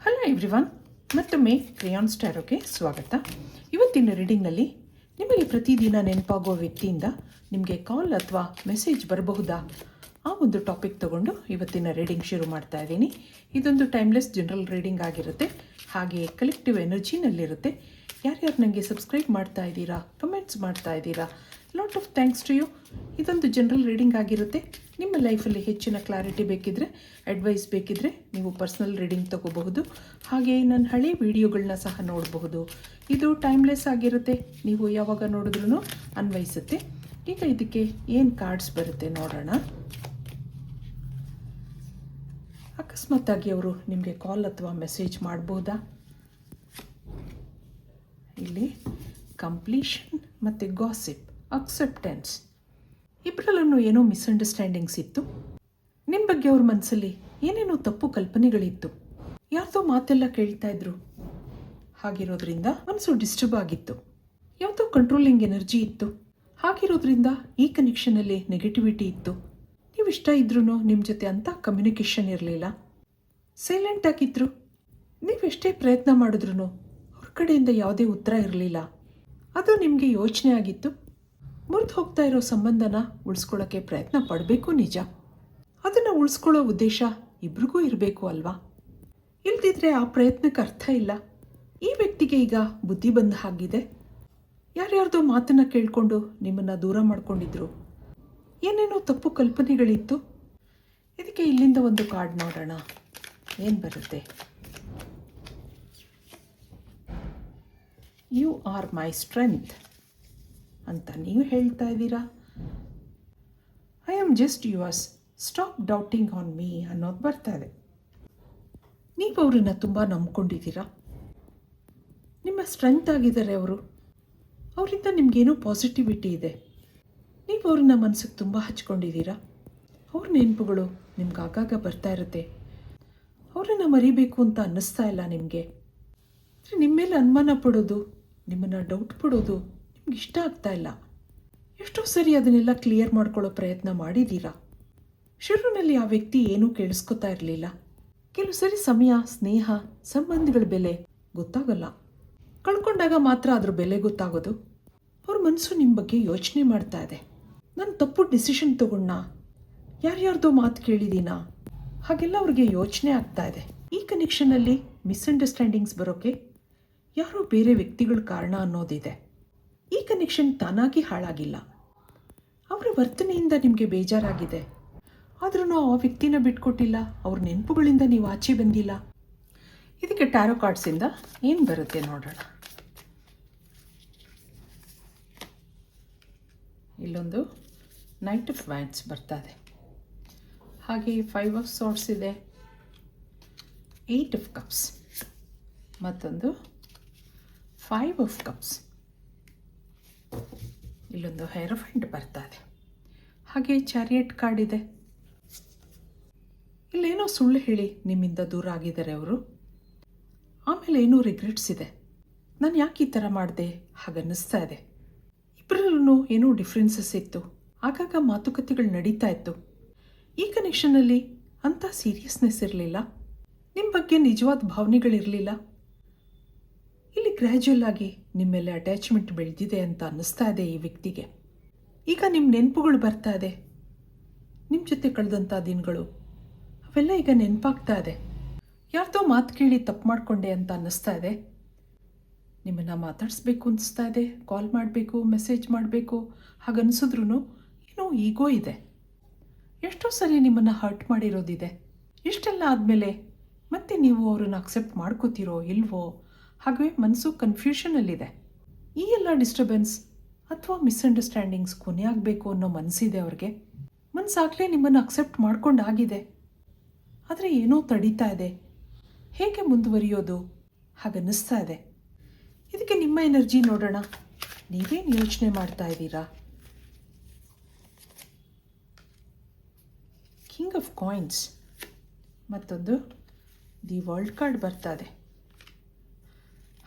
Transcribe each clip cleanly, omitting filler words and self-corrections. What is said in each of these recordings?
Hello everyone, ಮತ್ತೊಮ್ಮೆ crayons ಟ್ಯಾರೋಗೆ ಸ್ವಾಗತ. ಇವತ್ತಿನ ರೀಡಿಂಗ್ನಲ್ಲಿ ನಿಮಗೆ ಪ್ರತಿದಿನ ನೆನಪಾಗುವ ವ್ಯಕ್ತಿಯಿಂದ ನಿಮಗೆ ಕಾಲ್ ಅಥವಾ ಮೆಸೇಜ್ ಬರಬಹುದಾ, ಆ ಒಂದು ಟಾಪಿಕ್ ತಗೊಂಡು ಇವತ್ತಿನ ರೀಡಿಂಗ್ ಶುರು ಮಾಡ್ತಾ ಇದ್ದೀನಿ. ಇದೊಂದು ಟೈಮ್ಲೆಸ್ ಜನರಲ್ ರೀಡಿಂಗ್ ಆಗಿರುತ್ತೆ, ಹಾಗೆ ಕಲೆಕ್ಟಿವ್ ಎನರ್ಜಿನಲ್ಲಿರುತ್ತೆ. ಯಾರ್ಯಾರು ನನಗೆ ಸಬ್ಸ್ಕ್ರೈಬ್ ಮಾಡ್ತಾ ಇದ್ದೀರಾ, ಕಮೆಂಟ್ಸ್ ಮಾಡ್ತಾ ಇದ್ದೀರಾ, lot of thanks to you. ಇದೊಂದು ಜನರಲ್ ರೀಡಿಂಗ್ ಆಗಿರುತ್ತೆ. ನಿಮ್ಮ ಲೈಫಲ್ಲಿ ಹೆಚ್ಚಿನ ಕ್ಲಾರಿಟಿ ಬೇಕಿದ್ದರೆ, ಅಡ್ವೈಸ್ ಬೇಕಿದ್ದರೆ ನೀವು ಪರ್ಸ್ನಲ್ ರೀಡಿಂಗ್ ತಗೋಬಹುದು. ಹಾಗೆ ನನ್ನ ಹಳೆ ವಿಡಿಯೋಗಳನ್ನ ಸಹ ನೋಡಬಹುದು. ಇದು ಟೈಮ್ಲೆಸ್ ಆಗಿರುತ್ತೆ, ನೀವು ಯಾವಾಗ ನೋಡಿದ್ರೂ ಅನ್ವಯಿಸುತ್ತೆ. ಈಗ ಇದಕ್ಕೆ ಏನು ಕಾರ್ಡ್ಸ್ ಬರುತ್ತೆ ನೋಡೋಣ. ಅಕಸ್ಮಾತ್ತಾಗಿ ಅವರು ನಿಮಗೆ ಕಾಲ್ ಅಥವಾ ಮೆಸೇಜ್ ಮಾಡಬಹುದಾ? ಇಲ್ಲಿ ಕಂಪ್ಲೀಷನ್ ಮತ್ತು ಗಾಸಿಪ್, ಅಕ್ಸೆಪ್ಟೆನ್ಸ್. ಇಬ್ಬರಲ್ಲೂ ಏನೋ ಮಿಸ್ಅಂಡರ್ಸ್ಟ್ಯಾಂಡಿಂಗ್ಸ್ ಇತ್ತು. ನಿಮ್ಮ ಬಗ್ಗೆ ಅವ್ರ ಮನಸ್ಸಲ್ಲಿ ಏನೇನೋ ತಪ್ಪು ಕಲ್ಪನೆಗಳಿತ್ತು. ಯಾರ್ದೋ ಮಾತೆಲ್ಲ ಕೇಳ್ತಾ ಇದ್ರು. ಹಾಗಿರೋದ್ರಿಂದ ಮನಸ್ಸು ಡಿಸ್ಟರ್ಬ್ ಆಗಿತ್ತು. ಯಾವುದೋ ಕಂಟ್ರೋಲಿಂಗ್ ಎನರ್ಜಿ ಇತ್ತು. ಹಾಗಿರೋದ್ರಿಂದ ಈ ಕನೆಕ್ಷನಲ್ಲಿ ನೆಗೆಟಿವಿಟಿ ಇತ್ತು. ನೀವು ಇಷ್ಟ ಇದ್ರೂ ನಿಮ್ಮ ಜೊತೆ ಅಂಥ ಕಮ್ಯುನಿಕೇಷನ್ ಇರಲಿಲ್ಲ. ಸೈಲೆಂಟ್ ಆಗಿದ್ರು. ನೀವೆಷ್ಟೇ ಪ್ರಯತ್ನ ಮಾಡಿದ್ರೂ ಅವ್ರ ಕಡೆಯಿಂದ ಯಾವುದೇ ಉತ್ತರ ಇರಲಿಲ್ಲ. ಅದು ನಿಮಗೆ ಯೋಚನೆ ಆಗಿತ್ತು. ಮುರಿದು ಹೋಗ್ತಾ ಇರೋ ಸಂಬಂಧನ ಉಳಿಸ್ಕೊಳ್ಳೋಕ್ಕೆ ಪ್ರಯತ್ನ ಪಡಬೇಕು, ನಿಜ. ಅದನ್ನು ಉಳಿಸ್ಕೊಳ್ಳೋ ಉದ್ದೇಶ ಇಬ್ರಿಗೂ ಇರಬೇಕು ಅಲ್ವಾ? ಇಲ್ದಿದ್ರೆ ಆ ಪ್ರಯತ್ನಕ್ಕೆ ಅರ್ಥ ಇಲ್ಲ. ಈ ವ್ಯಕ್ತಿಗೆ ಈಗ ಬುದ್ಧಿ ಬಂದ ಹಾಗಿದೆ. ಯಾರ್ಯಾರ್ದೋ ಮಾತನ್ನು ಕೇಳಿಕೊಂಡು ನಿಮ್ಮನ್ನು ದೂರ ಮಾಡ್ಕೊಂಡಿದ್ರು. ಏನೇನೋ ತಪ್ಪು ಕಲ್ಪನೆಗಳಿತ್ತು. ಇದಕ್ಕೆ ಇಲ್ಲಿಂದ ಒಂದು ಕಾರ್ಡ್ ನೋಡೋಣ, ಏನು ಬರುತ್ತೆ. ಯು ಆರ್ ಮೈ ಸ್ಟ್ರೆಂತ್ ಅಂತ ನೀವು ಹೇಳ್ತಾ ಇದ್ದೀರಾ. I am just yours, stop doubting on me ಅನ್ನೋದು ಬರ್ತಾ ಇದೆ. ನೀವು ಅವರನ್ನು ತುಂಬ ನಂಬ್ಕೊಂಡಿದ್ದೀರಾ. ನಿಮ್ಮ ಸ್ಟ್ರೆಂತ್ ಆಗಿದ್ದಾರೆ ಅವರು. ಅವರಿಂದ ನಿಮಗೇನೋ ಪಾಸಿಟಿವಿಟಿ ಇದೆ. ನೀವು ಅವ್ರನ್ನ ಮನಸ್ಸಿಗೆ ತುಂಬ ಹಚ್ಕೊಂಡಿದ್ದೀರಾ. ಅವ್ರ ನೆನಪುಗಳು ನಿಮ್ಗೆ ಆಗಾಗ ಬರ್ತಾ ಇರುತ್ತೆ. ಅವರನ್ನು ಮರಿಬೇಕು ಅಂತ ಅನ್ನಿಸ್ತಾ ಇಲ್ಲ ನಿಮಗೆ. ನಿಮ್ಮ ಮೇಲೆ ಅನುಮಾನ ಪಡೋದು, ನಿಮ್ಮನ್ನು ಡೌಟ್ ಪಡೋದು ನಿಮ್ಗೆ ಇಷ್ಟ ಆಗ್ತಾ ಇಲ್ಲ. ಎಷ್ಟೋ ಸರಿ ಅದನ್ನೆಲ್ಲ ಕ್ಲಿಯರ್ ಮಾಡ್ಕೊಳ್ಳೋ ಪ್ರಯತ್ನ ಮಾಡಿದ್ದೀರಾ. ಶುರುವಿನಲ್ಲಿ ಆ ವ್ಯಕ್ತಿ ಏನೂ ಕೇಳಿಸ್ಕೊತಾ ಇರಲಿಲ್ಲ. ಕೆಲವು ಸರಿ ಸಮಯ, ಸ್ನೇಹ, ಸಂಬಂಧಗಳ ಬೆಲೆ ಗೊತ್ತಾಗಲ್ಲ. ಕಳ್ಕೊಂಡಾಗ ಮಾತ್ರ ಅದ್ರ ಬೆಲೆ ಗೊತ್ತಾಗೋದು. ಅವ್ರ ಮನಸ್ಸು ನಿಮ್ಮ ಬಗ್ಗೆ ಯೋಚನೆ ಮಾಡ್ತಾ ಇದೆ. ನಾನು ತಪ್ಪು ಡಿಸಿಷನ್ ತಗೊಂಡ, ಯಾರ್ಯಾರ್ದೋ ಮಾತು ಕೇಳಿದ್ದೀನಾ, ಹಾಗೆಲ್ಲ ಅವ್ರಿಗೆ ಯೋಚನೆ ಆಗ್ತಾ ಇದೆ. ಈ ಕನೆಕ್ಷನಲ್ಲಿ ಮಿಸ್ಅಂಡರ್ಸ್ಟ್ಯಾಂಡಿಂಗ್ಸ್ ಬರೋಕ್ಕೆ ಯಾರೋ ಬೇರೆ ವ್ಯಕ್ತಿಗಳ ಕಾರಣ ಅನ್ನೋದಿದೆ. ಈ ಕನೆಕ್ಷನ್ ತಾನಾಗಿ ಹಾಳಾಗಿಲ್ಲ. ಅವರ ವರ್ತನೆಯಿಂದ ನಿಮಗೆ ಬೇಜಾರಾಗಿದೆ. ಆದ್ರೂ ಆ ವ್ಯಕ್ತಿನ ಬಿಟ್ಕೊಟ್ಟಿಲ್ಲ. ಅವ್ರ ನೆನಪುಗಳಿಂದ ನೀವು ಆಚೆ ಬಂದಿಲ್ಲ. ಇದಕ್ಕೆ ಟ್ಯಾರೋ ಕಾರ್ಡ್ಸಿಂದ ಏನು ಬರುತ್ತೆ ನೋಡೋಣ. ಇಲ್ಲೊಂದು ನೈಟ್ ಆಫ್ ವ್ಯಾಂಡ್ಸ್ ಬರ್ತಾ ಇದೆ. ಹಾಗೆ 5 ಆಫ್ ಸಾರ್ಟ್ಸ್ ಇದೆ, 8 ಆಫ್ ಕಪ್ಸ್, ಮತ್ತೊಂದು 5 ಆಫ್ ಕಪ್ಸ್. ಇಲ್ಲೊಂದು ಹೆರೋಫೆಂಟ್ ಬರ್ತಾ ಇದೆ. ಹಾಗೆ ಚಾರಿಯಟ್ ಕಾರ್ಡ್ ಇದೆ. ಇಲ್ಲೇನೋ ಸುಳ್ಳು ಹೇಳಿ ನಿಮ್ಮಿಂದ ದೂರ ಆಗಿದ್ದಾರೆ ಅವರು. ಆಮೇಲೆ ಏನೋ ರಿಗ್ರೆಟ್ಸ್ ಇದೆ. ನಾನು ಯಾಕೆ ಈ ಥರ ಮಾಡಿದೆ ಹಾಗನ್ನಿಸ್ತಾ ಇದೆ. ಇಬ್ಬರಲ್ಲೂ ಏನೋ ಡಿಫ್ರೆನ್ಸಸ್ ಇತ್ತು. ಆಗಾಗ ಮಾತುಕತೆಗಳು ನಡೀತಾ ಇತ್ತು. ಈ ಕನೆಕ್ಷನಲ್ಲಿ ಅಂಥ ಸೀರಿಯಸ್ನೆಸ್ ಇರಲಿಲ್ಲ. ನಿಮ್ಮ ಬಗ್ಗೆ ನಿಜವಾದ ಭಾವನೆಗಳಿರಲಿಲ್ಲ. ಇಲ್ಲಿ ಗ್ರ್ಯಾಜುವಲ್ ಆಗಿ ನಿಮ್ಮ ಮೇಲೆ ಅಟ್ಯಾಚ್ಮೆಂಟ್ ಬೆಳೆದಿದೆ ಅಂತ ಅನ್ನಿಸ್ತಾ ಇದೆ ಈ ವ್ಯಕ್ತಿಗೆ. ಈಗ ನಿಮ್ಮ ನೆನಪುಗಳು ಬರ್ತಾ ಇದೆ. ನಿಮ್ಮ ಜೊತೆ ಕಳೆದಂಥ ದಿನಗಳು ಅವೆಲ್ಲ ಈಗ ನೆನಪಾಗ್ತಾ ಇದೆ. ಯಾರ್ದೋ ಮಾತು ಕೇಳಿ ತಪ್ಪು ಮಾಡಿಕೊಂಡೆ ಅಂತ ಅನ್ನಿಸ್ತಾ ಇದೆ. ನಿಮ್ಮನ್ನು ಮಾತಾಡಿಸ್ಬೇಕು ಅನಿಸ್ತಾ ಇದೆ, ಕಾಲ್ ಮಾಡಬೇಕು, ಮೆಸೇಜ್ ಮಾಡಬೇಕು ಹಾಗನ್ಸಿದ್ರೂ ಏನೋ ಈಗೋ ಇದೆ. ಎಷ್ಟೋ ಸರಿ ನಿಮ್ಮನ್ನು ಹರ್ಟ್ ಮಾಡಿರೋದಿದೆ. ಇಷ್ಟೆಲ್ಲ ಆದಮೇಲೆ ಮತ್ತೆ ನೀವು ಅವ್ರನ್ನ ಅಕ್ಸೆಪ್ಟ್ ಮಾಡ್ಕೋತೀರೋ ಇಲ್ವೋ, ಹಾಗೆ ಮನಸ್ಸು ಕನ್ಫ್ಯೂಷನಲ್ಲಿದೆ. ಈ ಎಲ್ಲ ಡಿಸ್ಟರ್ಬೆನ್ಸ್ ಅಥವಾ ಮಿಸ್ಅಂಡರ್ಸ್ಟ್ಯಾಂಡಿಂಗ್ಸ್ ಕೊನೆ ಆಗಬೇಕು ಅನ್ನೋ ಮನಸ್ಸಿದೆ ಅವ್ರಿಗೆ. ಮನಸ್ಸಾಗಲೇ ನಿಮ್ಮನ್ನು ಅಕ್ಸೆಪ್ಟ್ ಮಾಡ್ಕೊಂಡಾಗಿದೆ. ಆದರೆ ಏನೋ ತಡೀತಾ ಇದೆ. ಹೇಗೆ ಮುಂದುವರಿಯೋದು ಹಾಗನ್ನಿಸ್ತಾ ಇದೆ. ಇದಕ್ಕೆ ನಿಮ್ಮ ಎನರ್ಜಿ ನೋಡೋಣ. ನೀವೇನು ಯೋಚನೆ ಮಾಡ್ತಾ ಇದ್ದೀರಾ? ಕಿಂಗ್ ಆಫ್ ಕಾಯಿನ್ಸ್, ಮತ್ತೊಂದು ದಿ ವರ್ಲ್ಡ್ ಕಾರ್ಡ್ ಬರ್ತಾ ಇದೆ.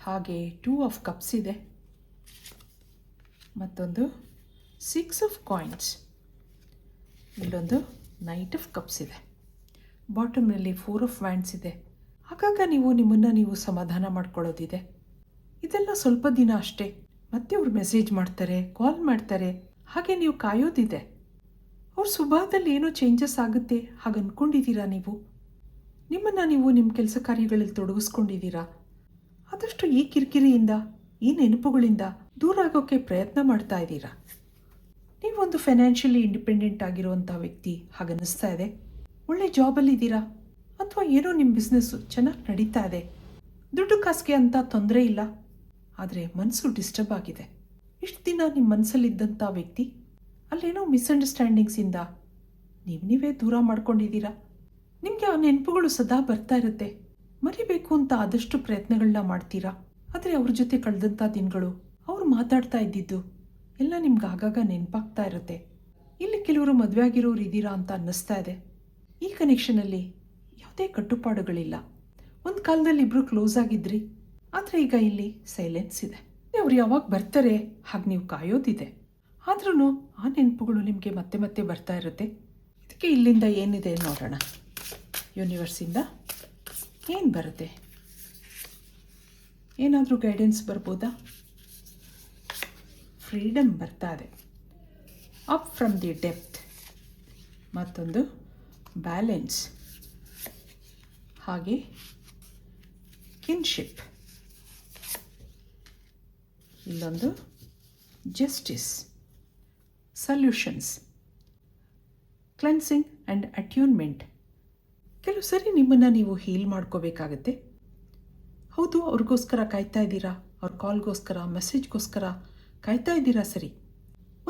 ಹಾಗೆ 2 ಆಫ್ ಕಪ್ಸ್ ಇದೆ, ಮತ್ತೊಂದು 6 ಆಫ್ ಕಾಯಿನ್ಸ್. ಇಲ್ಲೊಂದು ನೈಟ್ ಆಫ್ ಕಪ್ಸ್ ಇದೆ. ಬಾಟಮ್ನಲ್ಲಿ 4 ಆಫ್ ವ್ಯಾಂಡ್ಸ್ ಇದೆ. ಆಗಾಗ ನೀವು ನಿಮ್ಮನ್ನು ನೀವು ಸಮಾಧಾನ ಮಾಡ್ಕೊಳ್ಳೋದಿದೆ. ಇದೆಲ್ಲ ಸ್ವಲ್ಪ ದಿನ ಅಷ್ಟೇ. ಮತ್ತೆ ಅವ್ರು ಮೆಸೇಜ್ ಮಾಡ್ತಾರೆ, ಕಾಲ್ ಮಾಡ್ತಾರೆ, ಹಾಗೆ ನೀವು ಕಾಯೋದಿದೆ. ಅವ್ರ ಸ್ವಭಾವದಲ್ಲಿ ಏನೋ ಚೇಂಜಸ್ ಆಗುತ್ತೆ ಹಾಗೆ ಅಂದ್ಕೊಂಡಿದ್ದೀರಾ ನೀವು? ನಿಮ್ಮನ್ನು ನೀವು ನಿಮ್ಮ ಕೆಲಸ ಕಾರ್ಯಗಳಲ್ಲಿ ತೊಡಗಿಸ್ಕೊಂಡಿದ್ದೀರಾ? ಆದಷ್ಟು ಈ ಕಿರಿಕಿರಿಯಿಂದ, ಈ ನೆನಪುಗಳಿಂದ ದೂರ ಆಗೋಕ್ಕೆ ಪ್ರಯತ್ನ ಮಾಡ್ತಾ ಇದ್ದೀರಾ. ನೀವೊಂದು ಫೈನಾನ್ಷಿಯಲಿ ಇಂಡಿಪೆಂಡೆಂಟ್ ಆಗಿರುವಂಥ ವ್ಯಕ್ತಿ ಹಾಗನ್ನಿಸ್ತಾ ಇದೆ. ಒಳ್ಳೆ ಜಾಬಲ್ಲಿದ್ದೀರಾ, ಅಥವಾ ಏನೋ ನಿಮ್ಮ ಬಿಸ್ನೆಸ್ಸು ಚೆನ್ನಾಗಿ ನಡೀತಾ ಇದೆ. ದುಡ್ಡು ಕಾಸಿಗೆ ಅಂತ ತೊಂದರೆ ಇಲ್ಲ, ಆದರೆ ಮನಸ್ಸು ಡಿಸ್ಟರ್ಬ್ ಆಗಿದೆ. ಇಷ್ಟು ದಿನ ನಿಮ್ಮ ಮನಸ್ಸಲ್ಲಿದ್ದಂಥ ವ್ಯಕ್ತಿ ಅಲ್ಲೇನೋ ಮಿಸ್ಅಂಡರ್ಸ್ಟ್ಯಾಂಡಿಂಗ್ಸಿಂದ ನೀವೇ ದೂರ ಮಾಡ್ಕೊಂಡಿದ್ದೀರಾ. ನಿಮಗೆ ಆ ನೆನಪುಗಳು ಸದಾ ಬರ್ತಾ ಇರುತ್ತೆ. ಮರಿಬೇಕು ಅಂತ ಆದಷ್ಟು ಪ್ರಯತ್ನಗಳನ್ನ ಮಾಡ್ತೀರಾ, ಆದರೆ ಅವ್ರ ಜೊತೆ ಕಳೆದಂಥ ದಿನಗಳು, ಅವ್ರು ಮಾತಾಡ್ತಾ ಇದ್ದಿದ್ದು ಎಲ್ಲ ನಿಮ್ಗೆ ಆಗಾಗ ನೆನಪಾಗ್ತಾ ಇರುತ್ತೆ. ಇಲ್ಲಿ ಕೆಲವರು ಮದುವೆ ಆಗಿರೋರು ಇದ್ದೀರಾ ಅಂತ ಅನ್ನಿಸ್ತಾ ಇದೆ. ಈ ಕನೆಕ್ಷನಲ್ಲಿ ಯಾವುದೇ ಕಟ್ಟುಪಾಡುಗಳಿಲ್ಲ. ಒಂದು ಕಾಲದಲ್ಲಿ ಇಬ್ಬರು ಕ್ಲೋಸ್ ಆಗಿದ್ರಿ, ಆದರೆ ಈಗ ಇಲ್ಲಿ ಸೈಲೆನ್ಸ್ ಇದೆ. ಅವ್ರು ಯಾವಾಗ ಬರ್ತಾರೆ ಹಾಗೆ ನೀವು ಕಾಯೋದಿದೆ. ಆದ್ರೂ ಆ ನೆನಪುಗಳು ನಿಮಗೆ ಮತ್ತೆ ಮತ್ತೆ ಬರ್ತಾ ಇರುತ್ತೆ. ಇದಕ್ಕೆ ಇಲ್ಲಿಂದ ಏನಿದೆ ನೋಡೋಣ. ಯೂನಿವರ್ಸಿಂದ ಏನು ಬರುತ್ತೆ? ಏನಾದರೂ ಗೈಡೆನ್ಸ್ ಬರ್ಬೋದಾ? ಫ್ರೀಡಮ್ ಬರ್ತಾ ಇದೆ. ಅಪ್ ಫ್ರಮ್ ದಿ ಡೆಪ್ತ್, ಮತ್ತೊಂದು ಬ್ಯಾಲೆನ್ಸ್, ಹಾಗೆ ಕಿನ್ಶಿಪ್, ಇಲ್ಲೊಂದು justice, solutions, cleansing and attunement. ಕೆಲವು ಸರಿ ನಿಮ್ಮನ್ನು ನೀವು ಹೀಲ್ ಮಾಡ್ಕೋಬೇಕಾಗತ್ತೆ. ಹೌದು, ಅವ್ರಿಗೋಸ್ಕರ ಕಾಯ್ತಾ ಇದ್ದೀರಾ, ಅವ್ರ ಕಾಲ್ಗೋಸ್ಕರ, ಮೆಸೇಜ್ಗೋಸ್ಕರ ಕಾಯ್ತಾ ಇದ್ದೀರಾ. ಸರಿ,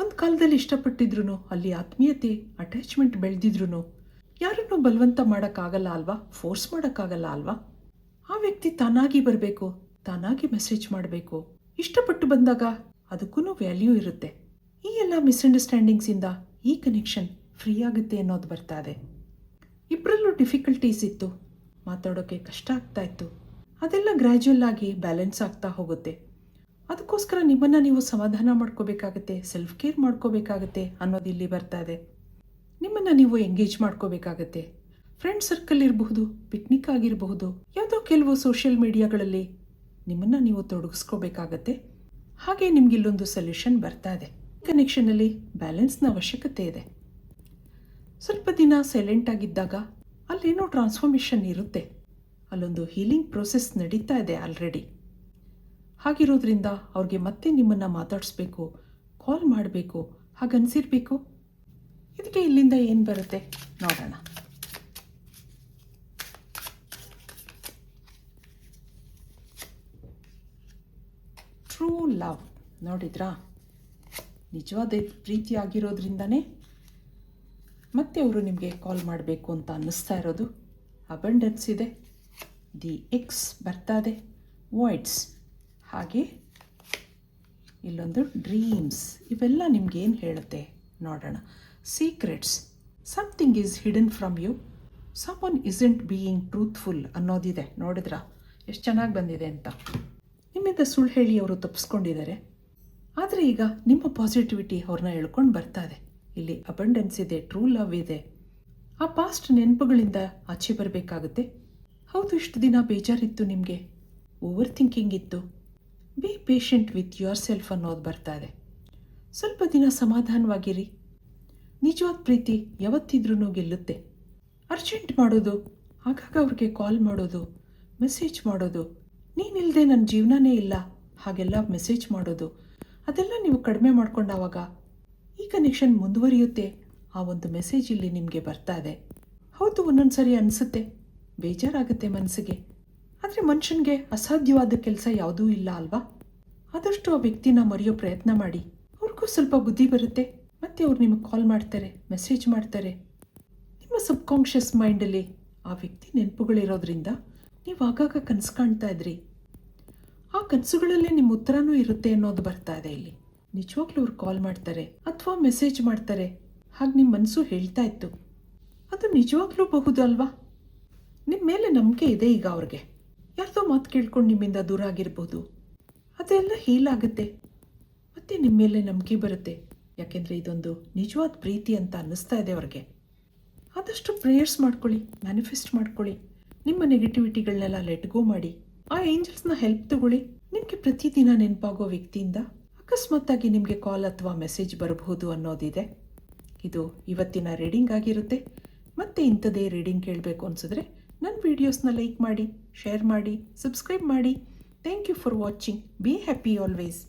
ಒಂದು ಕಾಲದಲ್ಲಿ ಇಷ್ಟಪಟ್ಟಿದ್ರು, ಅಲ್ಲಿ ಆತ್ಮೀಯತೆ, ಅಟ್ಯಾಚ್ಮೆಂಟ್ ಬೆಳೆದಿದ್ರು, ಯಾರನ್ನೂ ಬಲವಂತ ಮಾಡೋಕ್ಕಾಗಲ್ಲ ಅಲ್ವಾ, ಫೋರ್ಸ್ ಮಾಡೋಕ್ಕಾಗಲ್ಲ ಅಲ್ವಾ. ಆ ವ್ಯಕ್ತಿ ತಾನಾಗಿ ಬರಬೇಕು, ತಾನಾಗಿ ಮೆಸೇಜ್ ಮಾಡಬೇಕು. ಇಷ್ಟಪಟ್ಟು ಬಂದಾಗ ಅದಕ್ಕೂ ವ್ಯಾಲ್ಯೂ ಇರುತ್ತೆ. ಈ ಎಲ್ಲ ಮಿಸ್ಅಂಡರ್ಸ್ಟ್ಯಾಂಡಿಂಗ್ಸಿಂದ ಈ ಕನೆಕ್ಷನ್ ಫ್ರೀ ಆಗುತ್ತೆ ಅನ್ನೋದು ಬರ್ತಾ ಇದೆ. ಇಬ್ಬರಲ್ಲೂ ಡಿಫಿಕಲ್ಟೀಸ್ ಇತ್ತು, ಮಾತಾಡೋಕ್ಕೆ ಕಷ್ಟ ಆಗ್ತಾ ಇತ್ತು. ಅದೆಲ್ಲ ಗ್ರ್ಯಾಜುವಲ್ ಆಗಿ ಬ್ಯಾಲೆನ್ಸ್ ಆಗ್ತಾ ಹೋಗುತ್ತೆ. ಅದಕ್ಕೋಸ್ಕರ ನಿಮ್ಮನ್ನು ನೀವು ಸಮಾಧಾನ ಮಾಡ್ಕೋಬೇಕಾಗತ್ತೆ, ಸೆಲ್ಫ್ ಕೇರ್ ಮಾಡ್ಕೋಬೇಕಾಗತ್ತೆ ಅನ್ನೋದು ಇಲ್ಲಿ ಬರ್ತಾ ಇದೆ. ನಿಮ್ಮನ್ನು ನೀವು ಎಂಗೇಜ್ ಮಾಡ್ಕೋಬೇಕಾಗತ್ತೆ. ಫ್ರೆಂಡ್ ಸರ್ಕಲ್ ಇರಬಹುದು, ಪಿಕ್ನಿಕ್ ಆಗಿರಬಹುದು, ಯಾವುದೋ ಕೆಲವು ಸೋಷಿಯಲ್ ಮೀಡಿಯಾಗಳಲ್ಲಿ ನಿಮ್ಮನ್ನು ನೀವು ತೊಡಗಿಸ್ಕೋಬೇಕಾಗತ್ತೆ. ಹಾಗೆ ನಿಮ್ಗೆ ಇಲ್ಲೊಂದು ಸೊಲ್ಯೂಷನ್ ಬರ್ತಾ ಇದೆ. ಕನೆಕ್ಷನಲ್ಲಿ ಬ್ಯಾಲೆನ್ಸ್ನ ಅವಶ್ಯಕತೆ ಇದೆ. ಸ್ವಲ್ಪ ದಿನ ಸೈಲೆಂಟ್ ಆಗಿದ್ದಾಗ ಅಲ್ಲೇನೋ ಟ್ರಾನ್ಸ್ಫಾರ್ಮೇಷನ್ ಇರುತ್ತೆ, ಅಲ್ಲೊಂದು ಹೀಲಿಂಗ್ ಪ್ರೋಸೆಸ್ ನಡೀತಾ ಇದೆ ಆಲ್ರೆಡಿ. ಹಾಗಿರೋದ್ರಿಂದ ಅವ್ರಿಗೆ ಮತ್ತೆ ನಿಮ್ಮನ್ನು ಮಾತಾಡಿಸ್ಬೇಕು, ಕಾಲ್ ಮಾಡಬೇಕು ಹಾಗನ್ಸಿರ್ಬೇಕು. ಇದಕ್ಕೆ ಇಲ್ಲಿಂದ ಏನು ಬರುತ್ತೆ ನೋಡೋಣ. ಟ್ರೂ ಲವ್ ನೋಡಿದ್ರಾ? ನಿಜವಾದ ಪ್ರೀತಿ ಆಗಿರೋದ್ರಿಂದನೇ ಮತ್ತೆ ಅವರು ನಿಮಗೆ ಕಾಲ್ ಮಾಡಬೇಕು ಅಂತ ಅನ್ನಿಸ್ತಾ ಇರೋದು. ಅಬಂಡೆನ್ಸ್ ಇದೆ, ದಿ ಎಕ್ಸ್ ಬರ್ತಾ ಇದೆ, ವಾಯ್ಡ್ಸ್, ಹಾಗೆ ಇಲ್ಲೊಂದು ಡ್ರೀಮ್ಸ್. ಇವೆಲ್ಲ ನಿಮಗೇನು ಹೇಳುತ್ತೆ ನೋಡೋಣ. Secrets, something is hidden from you, someone isn't being truthful ಅನ್ನೋದಿದೆ. ನೋಡಿದ್ರಾ ಎಷ್ಟು ಚೆನ್ನಾಗಿ ಬಂದಿದೆ ಅಂತ. ನಿಮ್ಮಿಂದ ಸುಳ್ಳು ಹೇಳಿ ಅವರು ತಪ್ಪಿಸ್ಕೊಂಡಿದ್ದಾರೆ, ಆದರೆ ಈಗ ನಿಮ್ಮ ಪಾಸಿಟಿವಿಟಿ ಅವ್ರನ್ನ ಎಳ್ಕೊಂಡು ಬರ್ತಾ ಇದೆ. ಇಲ್ಲಿ ಅಬಂಡೆನ್ಸ್ ಇದೆ, ಟ್ರೂ ಲವ್ ಇದೆ. ಆ ಪಾಸ್ಟ್ ನೆನಪುಗಳಿಂದ ಆಚೆ ಬರಬೇಕಾಗುತ್ತೆ. ಹೌದು, ಇಷ್ಟು ದಿನ ಬೇಜಾರಿತ್ತು ನಿಮಗೆ, ಓವರ್ ಥಿಂಕಿಂಗ್ ಇತ್ತು. B patient with your self ಅನ್ನೋದು ಬರ್ತಾ ಇದೆ. ಸ್ವಲ್ಪ ದಿನ ಸಮಾಧಾನವಾಗಿರಿ. ನಿಜವಾದ ಪ್ರೀತಿ ಯಾವತ್ತಿದ್ರೂ ಗೆಲ್ಲುತ್ತೆ. ಅರ್ಜೆಂಟ್ ಮಾಡೋದು, ಆಗಾಗ ಅವ್ರಿಗೆ ಕಾಲ್ ಮಾಡೋದು, ಮೆಸೇಜ್ ಮಾಡೋದು, ನೀನಿಲ್ಲದೆ ನನ್ನ ಜೀವನನೇ ಇಲ್ಲ ಹಾಗೆಲ್ಲ ಮೆಸೇಜ್ ಮಾಡೋದು, ಅದೆಲ್ಲ ನೀವು ಕಡಿಮೆ ಮಾಡ್ಕೊಂಡಾವಾಗ ಈ ಕನೆಕ್ಷನ್ ಮುಂದುವರಿಯುತ್ತೆ. ಆ ಒಂದು ಮೆಸೇಜ್ ಇಲ್ಲಿ ನಿಮಗೆ ಬರ್ತಾ ಇದೆ. ಹೌದು, ಒಂದೊಂದು ಸರಿ ಅನಿಸುತ್ತೆ, ಬೇಜಾರಾಗುತ್ತೆ ಮನಸ್ಸಿಗೆ, ಆದರೆ ಮನುಷ್ಯನಿಗೆ ಅಸಾಧ್ಯವಾದ ಕೆಲಸ ಯಾವುದೂ ಇಲ್ಲ ಅಲ್ವಾ. ಆದಷ್ಟು ಆ ವ್ಯಕ್ತಿನ ಮರೆಯೋ ಪ್ರಯತ್ನ ಮಾಡಿ. ಅವ್ರಿಗೂ ಸ್ವಲ್ಪ ಬುದ್ಧಿ ಬರುತ್ತೆ, ಮತ್ತೆ ಅವ್ರು ನಿಮಗೆ ಕಾಲ್ ಮಾಡ್ತಾರೆ, ಮೆಸೇಜ್ ಮಾಡ್ತಾರೆ. ನಿಮ್ಮ ಸಬ್ಕಾನ್ಷಿಯಸ್ ಮೈಂಡಲ್ಲಿ ಆ ವ್ಯಕ್ತಿ ನೆನಪುಗಳಿರೋದ್ರಿಂದ ನೀವು ಆಗಾಗ ಕನಸು ಕಾಣ್ತಾ ಇದ್ರಿ. ಆ ಕನಸುಗಳಲ್ಲೇ ನಿಮ್ಮ ಉತ್ತರನೂ ಇರುತ್ತೆ ಅನ್ನೋದು ಬರ್ತಾ ಇದೆ ಇಲ್ಲಿ. ನಿಜವಾಗ್ಲೂ ಅವ್ರು ಕಾಲ್ ಮಾಡ್ತಾರೆ ಅಥವಾ ಮೆಸೇಜ್ ಮಾಡ್ತಾರೆ ಹಾಗೆ ನಿಮ್ಮ ಮನಸ್ಸು ಹೇಳ್ತಾ ಇತ್ತು. ಅದು ನಿಜವಾಗ್ಲೂ ಬಹುದು ಅಲ್ವಾ. ನಿಮ್ಮ ಮೇಲೆ ನಂಬಿಕೆ ಇದೆ ಈಗ ಅವ್ರಿಗೆ. ಯಾರ್ದೋ ಮಾತು ಕೇಳ್ಕೊಂಡು ನಿಮ್ಮಿಂದ ದೂರ ಆಗಿರ್ಬೋದು, ಅದೆಲ್ಲ ಹೀಲ್ ಆಗುತ್ತೆ, ಮತ್ತು ನಿಮ್ಮ ಮೇಲೆ ನಂಬಿಕೆ ಬರುತ್ತೆ. ಯಾಕೆಂದರೆ ಇದೊಂದು ನಿಜವಾದ ಪ್ರೀತಿ ಅಂತ ಅನ್ನಿಸ್ತಾ ಇದೆ ಅವ್ರಿಗೆ. ಆದಷ್ಟು ಪ್ರೇಯರ್ಸ್ ಮಾಡ್ಕೊಳ್ಳಿ, ಮ್ಯಾನಿಫೆಸ್ಟ್ ಮಾಡ್ಕೊಳ್ಳಿ. ನಿಮ್ಮ ನೆಗೆಟಿವಿಟಿಗಳನ್ನೆಲ್ಲ ಲೆಟ್ ಗೋ ಮಾಡಿ. ಆ ಏಂಜಲ್ಸ್ನ ಹೆಲ್ಪ್ ತಗೊಳ್ಳಿ. ನಿಮಗೆ ಪ್ರತಿದಿನ ನೆನಪಾಗೋ ವ್ಯಕ್ತಿಯಿಂದ ಅಕಸ್ಮಾತ್ತಾಗಿ ನಿಮಗೆ ಕಾಲ್ ಅಥವಾ ಮೆಸೇಜ್ ಬರಬಹುದು ಅನ್ನೋದಿದೆ. ಇದು ಇವತ್ತಿನ ರೀಡಿಂಗ್ ಆಗಿರುತ್ತೆ. ಮತ್ತೆ ಇಂಥದೇ ರೀಡಿಂಗ್ ಕೇಳಬೇಕು ಅನಿಸಿದ್ರೆ ನನ್ನ ವೀಡಿಯೋಸ್ನ ಲೈಕ್ ಮಾಡಿ, ಶೇರ್ ಮಾಡಿ, ಸಬ್ಸ್ಕ್ರೈಬ್ ಮಾಡಿ. Thank you for watching. Be happy always.